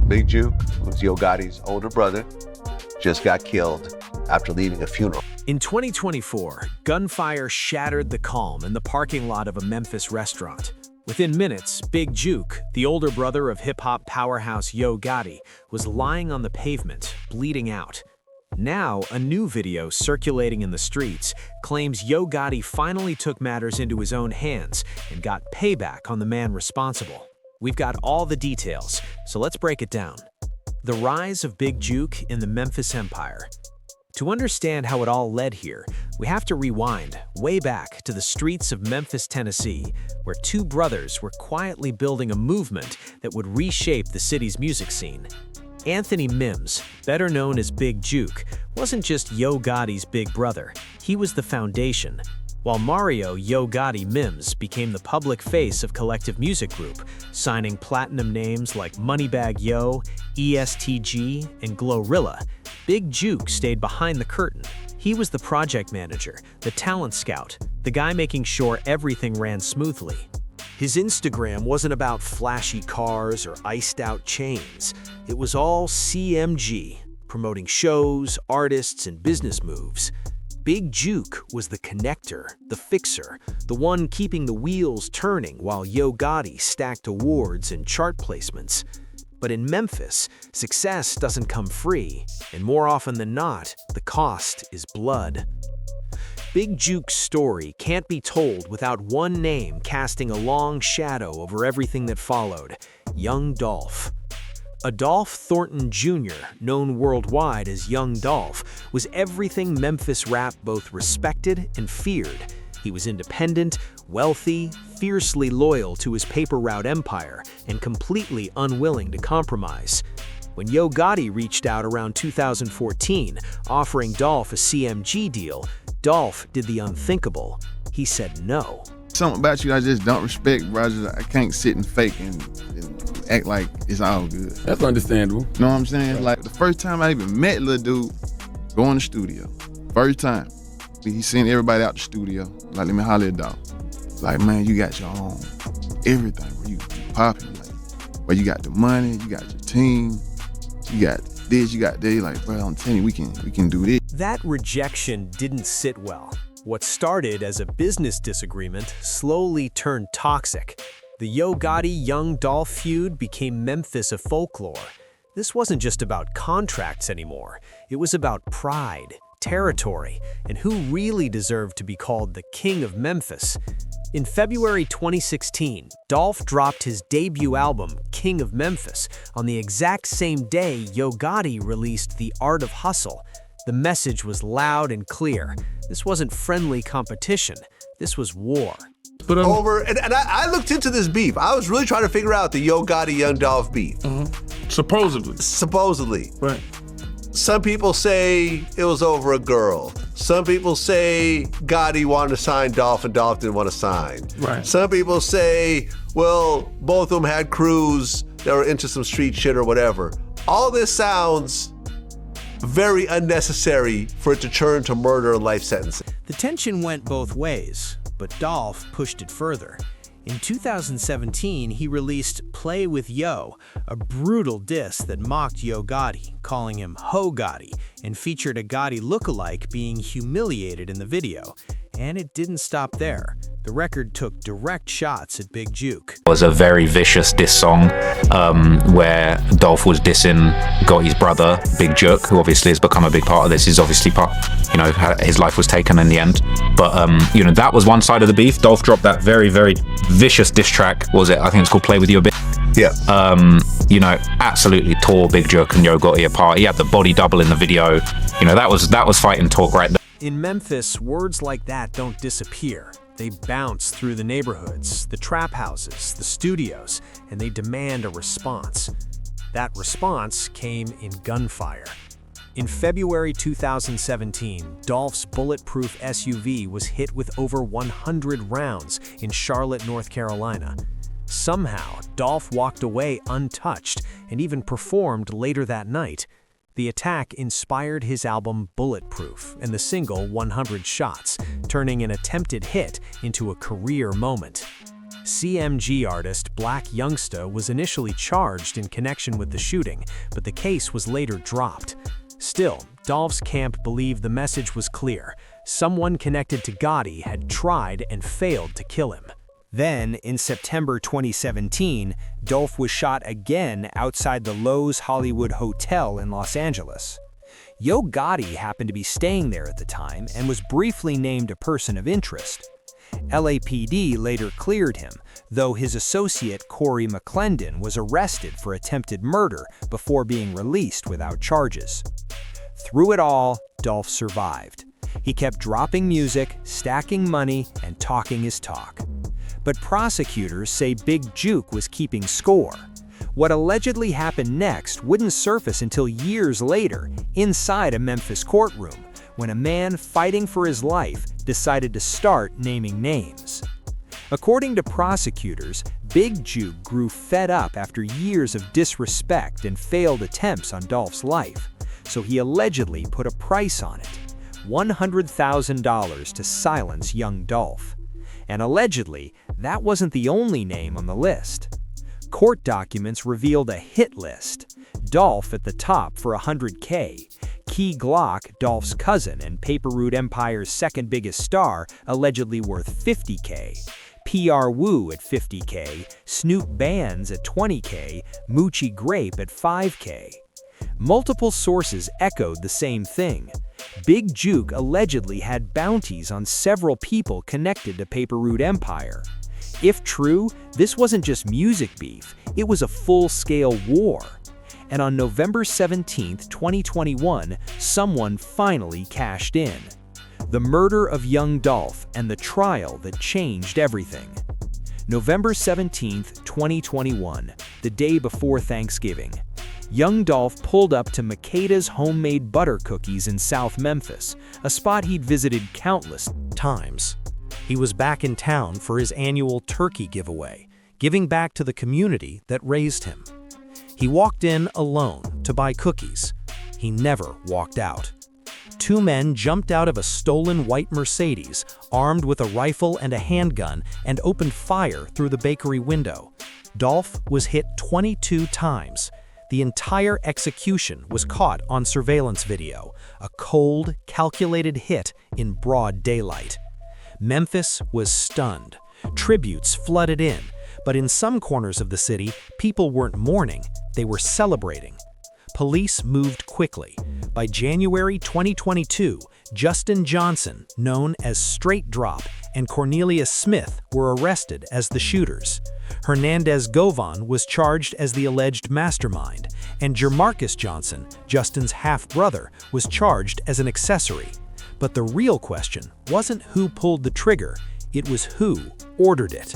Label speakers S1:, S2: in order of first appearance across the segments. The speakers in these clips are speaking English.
S1: Big Juke, who's Yo Gotti's older brother, just got killed after leaving a funeral.
S2: In 2024, gunfire shattered the calm in the parking lot of a Memphis restaurant. Within minutes, Big Juke, the older brother of hip-hop powerhouse Yo Gotti, was lying on the pavement, bleeding out. Now, a new video circulating in the streets claims Yo Gotti finally took matters into his own hands and got payback on the man responsible. We've got all the details, so let's break it down. The rise of Big Juke in the Memphis Empire. To understand how it all led here, we have to rewind way back to the streets of Memphis, Tennessee, where two brothers were quietly building a movement that would reshape the city's music scene. Anthony Mims, better known as Big Juke, wasn't just Yo Gotti's big brother, he was the foundation. While Mario Yo Gotti Mims became the public face of Collective Music Group, signing platinum names like Moneybagg Yo, ESTG, and Glorilla, Big Juke stayed behind the curtain. He was the project manager, the talent scout, the guy making sure everything ran smoothly. His Instagram wasn't about flashy cars or iced-out chains. It was all CMG, promoting shows, artists, and business moves. Big Juke was the connector, the fixer, the one keeping the wheels turning while Yo Gotti stacked awards and chart placements. But in Memphis, success doesn't come free, and more often than not, the cost is blood. Big Juke's story can't be told without one name casting a long shadow over everything that followed: Young Dolph. Adolph Thornton Jr., known worldwide as Young Dolph, was everything Memphis rap both respected and feared. He was independent, wealthy, fiercely loyal to his paper route empire, and completely unwilling to compromise. When Yo Gotti reached out around 2014, offering Dolph a CMG deal, Dolph did the unthinkable. He said no.
S3: Something about you I just don't respect, bro. I can't sit and fake and act like it's all good.
S4: That's understandable.
S3: You know what I'm saying? Like, the first time I even met little dude, go in the studio. First time. He sent everybody out the studio. Like, let me holler at dog. Like, man, you got your own everything. Bro. You popping. Like, but you got the money, you got your team, you got this, you got that. Like, bro, I'm telling you, we can do this.
S2: That rejection didn't sit well. What started as a business disagreement slowly turned toxic. The Yo Gotti-Young Dolph feud became Memphis a folklore. This wasn't just about contracts anymore. It was about pride, territory, and who really deserved to be called the King of Memphis. In February 2016, Dolph dropped his debut album, King of Memphis, on the exact same day Yo Gotti released The Art of Hustle. The message was loud and clear. This wasn't friendly competition. This was war.
S4: But
S1: I looked into this beef. I was really trying to figure out the Yo Gotti Young Dolph beef.
S4: Supposedly. Right.
S1: Some people say it was over a girl. Some people say Gotti wanted to sign Dolph and Dolph didn't want to sign.
S4: Right.
S1: Some people say, well, both of them had crews that were into some street shit or whatever. All this sounds very unnecessary for it to turn to murder and life sentencing.
S2: The tension went both ways, but Dolph pushed it further. In 2017, he released Play With Yo, a brutal diss that mocked Yo Gotti, calling him Ho Gotti, and featured a Gotti lookalike being humiliated in the video. And it didn't stop there. The record took direct shots at Big Juke.
S5: It was a very vicious diss song where Dolph was dissing Gotti's brother, Big Juke, who obviously has become a big part of this. He's obviously his life was taken in the end. But, that was one side of the beef. Dolph dropped that very, very vicious diss track. What was it? I think it's called Play With You a Bit.
S1: Yeah.
S5: Absolutely tore Big Juke and Yo Gotti apart. He had the body double in the video. That was fighting talk right there.
S2: In Memphis, words like that don't disappear. They bounce through the neighborhoods, the trap houses, the studios, and they demand a response. That response came in gunfire. In February 2017, Dolph's bulletproof SUV was hit with over 100 rounds in Charlotte, North Carolina. Somehow, Dolph walked away untouched and even performed later that night. The attack inspired his album Bulletproof and the single 100 Shots, turning an attempted hit into a career moment. CMG artist Black Youngsta was initially charged in connection with the shooting, but the case was later dropped. Still, Dolph's camp believed the message was clear. Someone connected to Gotti had tried and failed to kill him. Then, in September 2017, Dolph was shot again outside the Loews Hollywood Hotel in Los Angeles. Yo Gotti happened to be staying there at the time and was briefly named a person of interest. LAPD later cleared him, though his associate Corey McClendon was arrested for attempted murder before being released without charges. Through it all, Dolph survived. He kept dropping music, stacking money, and talking his talk. But prosecutors say Big Juke was keeping score. What allegedly happened next wouldn't surface until years later, inside a Memphis courtroom, when a man fighting for his life decided to start naming names. According to prosecutors, Big Juke grew fed up after years of disrespect and failed attempts on Dolph's life, so he allegedly put a price on it, $100,000 to silence young Dolph. And allegedly, that wasn't the only name on the list. Court documents revealed a hit list, Dolph at the top for $100K, Key Glock, Dolph's cousin and Paper Route Empire's second biggest star, allegedly worth $50K, PR Wu at $50K, Snoop Bands at $20K, Moochie Grape at $5K. Multiple sources echoed the same thing. Big Juke allegedly had bounties on several people connected to Paper Route Empire. If true, this wasn't just music beef, it was a full-scale war. And on November 17, 2021, someone finally cashed in. The murder of young Dolph and the trial that changed everything. November 17, 2021, the day before Thanksgiving. Young Dolph pulled up to Makeda's homemade butter cookies in South Memphis, a spot he'd visited countless times. He was back in town for his annual turkey giveaway, giving back to the community that raised him. He walked in alone to buy cookies. He never walked out. Two men jumped out of a stolen white Mercedes, armed with a rifle and a handgun, and opened fire through the bakery window. Dolph was hit 22 times. The entire execution was caught on surveillance video, a cold, calculated hit in broad daylight. Memphis was stunned. Tributes flooded in, but in some corners of the city, people weren't mourning, they were celebrating. Police moved quickly. By January 2022, Justin Johnson, known as Straight Drop, and Cornelius Smith were arrested as the shooters. Hernandez Govan was charged as the alleged mastermind, and Jermarcus Johnson, Justin's half-brother, was charged as an accessory. But the real question wasn't who pulled the trigger, it was who ordered it.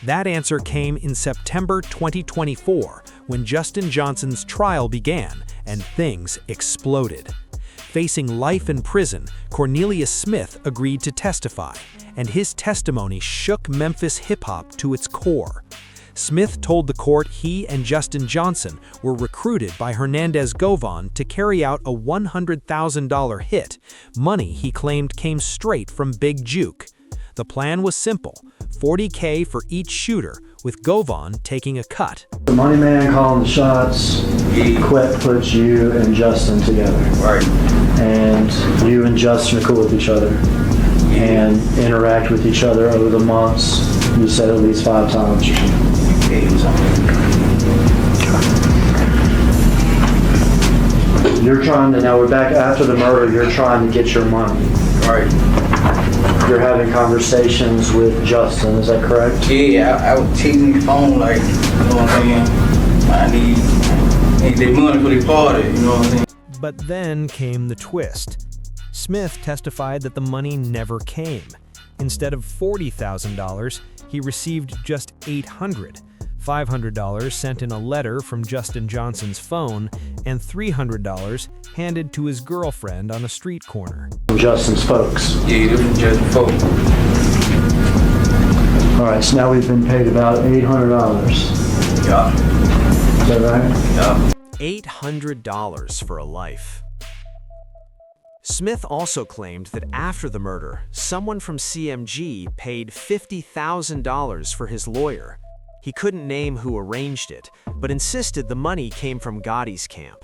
S2: That answer came in September 2024, when Justin Johnson's trial began and things exploded. Facing life in prison, Cornelius Smith agreed to testify, and his testimony shook Memphis hip-hop to its core. Smith told the court he and Justin Johnson were recruited by Hernandez Govan to carry out a $100,000 hit, money he claimed came straight from Big Juke. The plan was simple, $40K for each shooter, with Govan taking a cut.
S4: The money man calling the shots, Quet puts you and Justin together.
S6: Right.
S4: And you and Justin are cool with each other and interact with each other over the months. You said at least 5 times. You're trying to, now we're back after the murder, you're trying to get your money.
S6: Right.
S4: You're having conversations with Justin, is that correct?
S6: Yeah, I was teasing his phone like, you know what I'm saying? I need the money for the party, you know what I'm saying?
S2: But then came the twist. Smith testified that the money never came. Instead of $40,000, he received just $800. $500 sent in a letter from Justin Johnson's phone, and $300 handed to his girlfriend on a street corner.
S4: Justin's folks.
S6: Yeah, they're from Justin's folks.
S4: All right, so now we've been paid about $800.
S6: Yeah.
S4: Is that right?
S6: Yeah.
S2: $800 for a life. Smith also claimed that after the murder, someone from CMG paid $50,000 for his lawyer. He couldn't name who arranged it, but insisted the money came from Gotti's camp.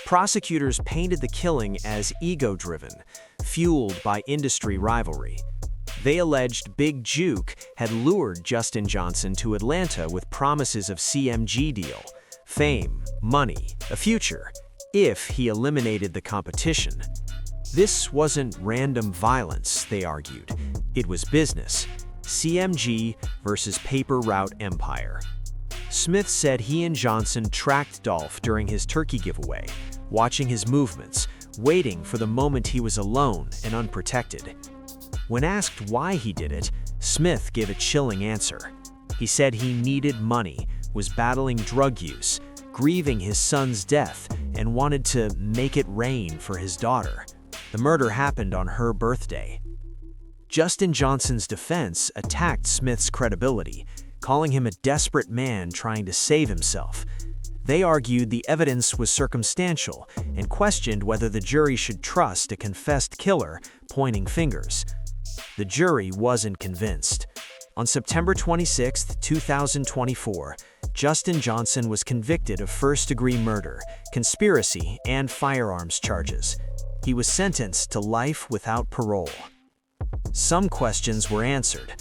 S2: Prosecutors painted the killing as ego-driven, fueled by industry rivalry. They alleged Big Juke had lured Justin Johnson to Atlanta with promises of CMG deal, fame, money, a future, if he eliminated the competition. This wasn't random violence, they argued. It was business. CMG versus Paper Route Empire. Smith said he and Johnson tracked Dolph during his turkey giveaway, watching his movements, waiting for the moment he was alone and unprotected. When asked why he did it, Smith gave a chilling answer. He said he needed money, was battling drug use, grieving his son's death, and wanted to make it rain for his daughter. The murder happened on her birthday. Justin Johnson's defense attacked Smith's credibility, calling him a desperate man trying to save himself. They argued the evidence was circumstantial and questioned whether the jury should trust a confessed killer pointing fingers. The jury wasn't convinced. On September 26, 2024, Justin Johnson was convicted of first-degree murder, conspiracy, and firearms charges. He was sentenced to life without parole. Some questions were answered,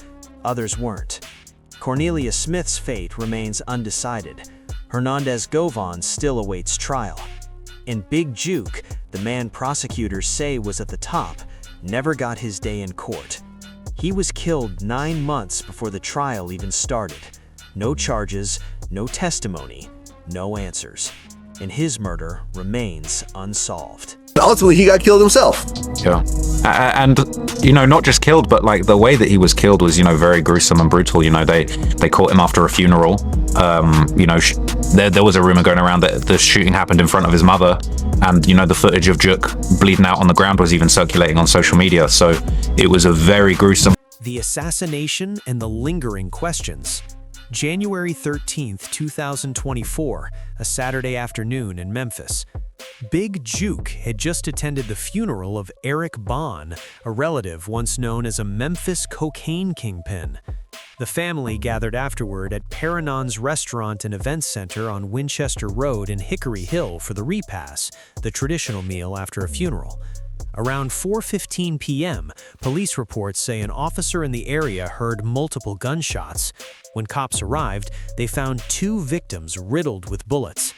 S2: others weren't. Cornelia Smith's fate remains undecided. Hernandez Govan still awaits trial. And Big Juke, the man prosecutors say was at the top, never got his day in court. He was killed 9 months before the trial even started. No charges, no testimony, no answers. And his murder remains unsolved.
S1: Ultimately, he got killed himself.
S5: Yeah. And, not just killed, but like the way that he was killed was, very gruesome and brutal. They caught him after a funeral. There was a rumor going around that the shooting happened in front of his mother. And, the footage of Juk bleeding out on the ground was even circulating on social media. So it was a very gruesome.
S2: The assassination and the lingering questions. January 13th, 2024, a Saturday afternoon in Memphis. Big Juke had just attended the funeral of Eric Bond, a relative once known as a Memphis cocaine kingpin. The family gathered afterward at Paranon's Restaurant and Event Center on Winchester Road in Hickory Hill for the repass, the traditional meal after a funeral. Around 4:15 p.m., police reports say an officer in the area heard multiple gunshots. When cops arrived, they found 2 victims riddled with bullets.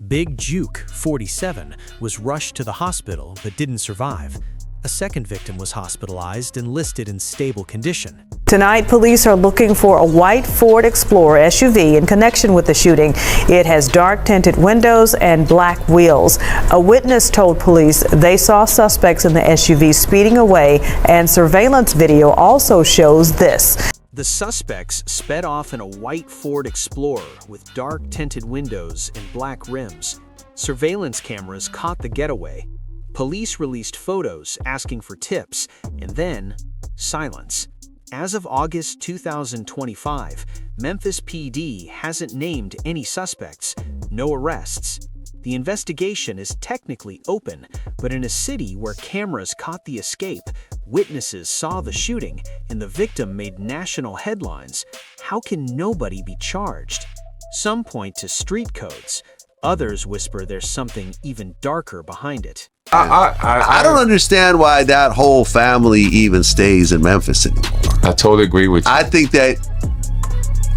S2: Big Juke, 47, was rushed to the hospital but didn't survive. A second victim was hospitalized and listed in stable condition.
S7: Tonight, police are looking for a white Ford Explorer SUV in connection with the shooting. It has dark tinted windows and black wheels. A witness told police they saw suspects in the SUV speeding away, and surveillance video also shows this.
S2: The suspects sped off in a white Ford Explorer with dark tinted windows and black rims. Surveillance cameras caught the getaway. Police released photos asking for tips, and then silence. As of August 2025, Memphis PD hasn't named any suspects, no arrests. The investigation is technically open, but in a city where cameras caught the escape, witnesses saw the shooting, and the victim made national headlines, how can nobody be charged? Some point to street codes. Others whisper there's something even darker behind it.
S1: I don't understand why that whole family even stays in Memphis anymore.
S8: I totally agree with you.
S1: I think that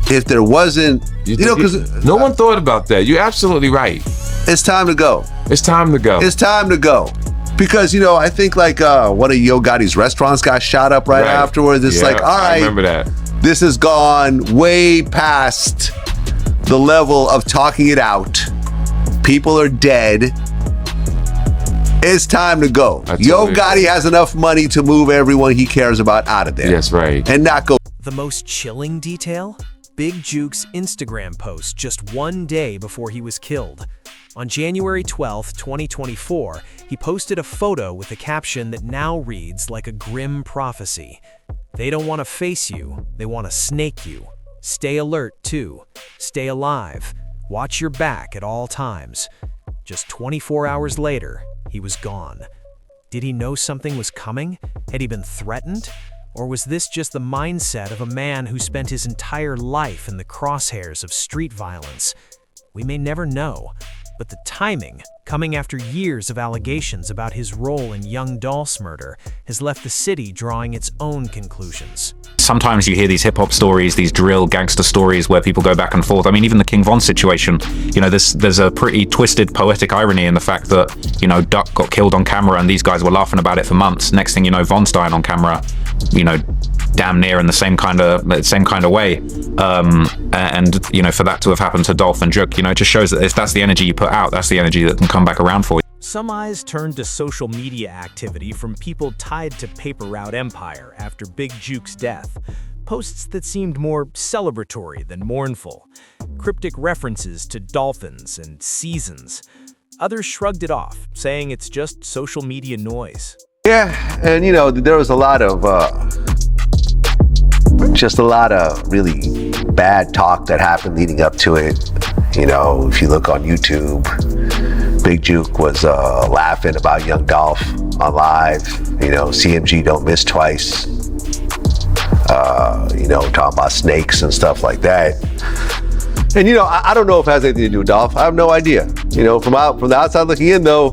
S1: if there wasn't, because
S8: no one thought about that. You're absolutely right.
S1: It's time to go.
S8: It's time to go.
S1: It's time to go. Because, I think like one of Yo Gotti's restaurants got shot up right afterwards. It's like, all right,
S8: I remember that.
S1: This has gone way past the level of talking it out. People are dead. It's time to go. Yo Gotti has enough money to move everyone he cares about out of there.
S8: That's right.
S1: And not go.
S2: The most chilling detail? Big Juke's Instagram post just 1 day before he was killed. On January 12, 2024, he posted a photo with a caption that now reads like a grim prophecy. They don't want to face you, they want to snake you. Stay alert too. Stay alive. Watch your back at all times. Just 24 hours later, he was gone. Did he know something was coming? Had he been threatened? Or was this just the mindset of a man who spent his entire life in the crosshairs of street violence? We may never know, but the timing, coming after years of allegations about his role in young Dolph's murder, has left the city drawing its own conclusions.
S5: Sometimes you hear these hip-hop stories, these drill gangster stories where people go back and forth. I mean, even the King Von situation, you know, there's a pretty twisted poetic irony in the fact that, you know, Duck got killed on camera and these guys were laughing about it for months. Next thing you know, Von's dying on camera, you know, damn near in the same kind of way. And, you know, for that to have happened to Dolph and Juke, you know, it just shows that if that's the energy you put out, that's the energy that can come back around for you.
S2: Some eyes turned to social media activity from people tied to Paper Route Empire after Big Juke's death. Posts that seemed more celebratory than mournful. Cryptic references to dolphins and seasons. Others shrugged it off, saying it's just social media noise.
S1: Yeah, and you know, there was a lot of really bad talk that happened leading up to it. You know, if you look on YouTube, Big Juke was laughing about young Dolph on live. You know, CMG don't miss twice. You know, talking about snakes and stuff like that. And you know, I don't know if it has anything to do with Dolph. I have no idea. You know, from the outside looking in, though,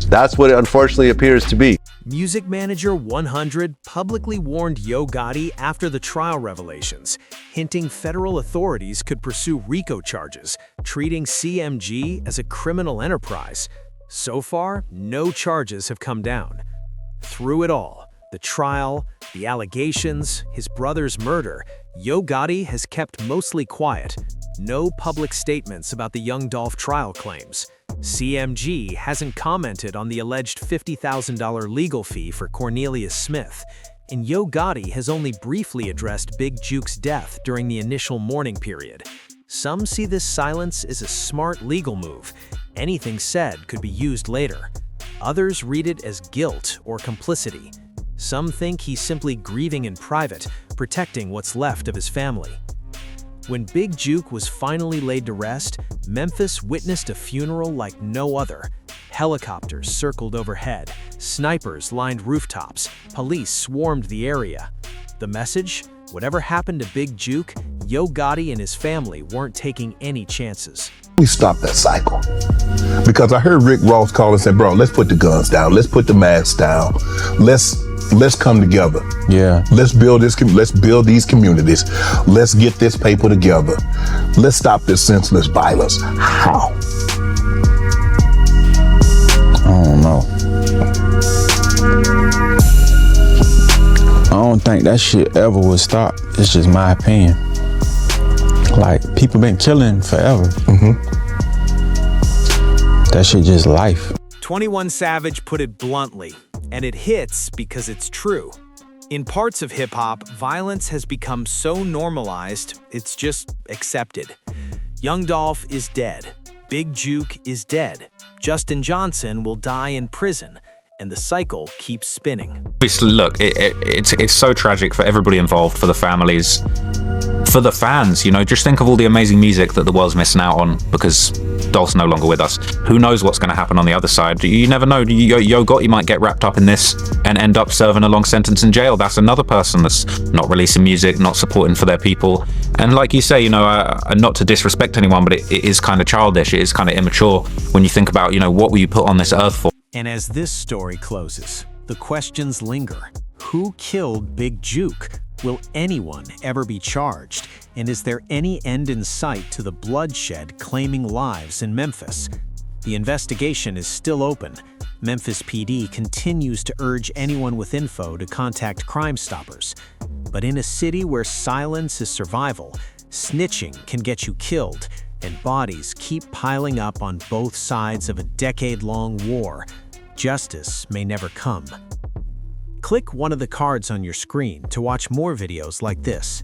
S1: that's what it unfortunately appears to be.
S2: Music Manager 100 publicly warned Yo Gotti after the trial revelations, hinting federal authorities could pursue RICO charges, treating CMG as a criminal enterprise. So far, no charges have come down. Through it all, the trial, the allegations, his brother's murder, Yo Gotti has kept mostly quiet. No public statements about the young Dolph trial claims. CMG hasn't commented on the alleged $50,000 legal fee for Cornelius Smith, and Yo Gotti has only briefly addressed Big Juke's death during the initial mourning period. Some see this silence as a smart legal move. Anything said could be used later. Others read it as guilt or complicity. Some think he's simply grieving in private, protecting what's left of his family. When Big Juke was finally laid to rest, Memphis witnessed a funeral like no other. Helicopters circled overhead, snipers lined rooftops, police swarmed the area. The message? Whatever happened to Big Juke, Yo Gotti and his family weren't taking any chances.
S9: We stopped that cycle. Because I heard Rick Ross call and say, bro, let's put the guns down. Let's put the masks down. Let's come together. Yeah. Let's build these communities. Let's get this paper together. Let's stop this senseless violence. How?
S10: I don't know. I don't think that shit ever would stop. It's just my opinion. Like, people been killing forever. That shit just life.
S2: 21 Savage put it bluntly, and it hits because it's true. In parts of hip-hop, violence has become so normalized, it's just accepted. Young Dolph is dead. Big Juke is dead. Justin Johnson will die in prison, and the cycle keeps spinning.
S5: Obviously, look, it's so tragic for everybody involved, for the families, for the fans. You know, just think of all the amazing music that the world's missing out on because Dolph's no longer with us. Who knows what's going to happen on the other side? You never know. Yo Gotti might get wrapped up in this and end up serving a long sentence in jail. That's another person that's not releasing music, not supporting for their people. And like you say, you know, not to disrespect anyone, but it is kind of childish. It is kind of immature when you think about, you know, what were you put on this earth for?
S2: And as this story closes, the questions linger. Who killed Big Juke? Will anyone ever be charged? And is there any end in sight to the bloodshed claiming lives in Memphis? The investigation is still open. Memphis PD continues to urge anyone with info to contact Crime Stoppers. But in a city where silence is survival, snitching can get you killed, and bodies keep piling up on both sides of a decade-long war, justice may never come. Click one of the cards on your screen to watch more videos like this.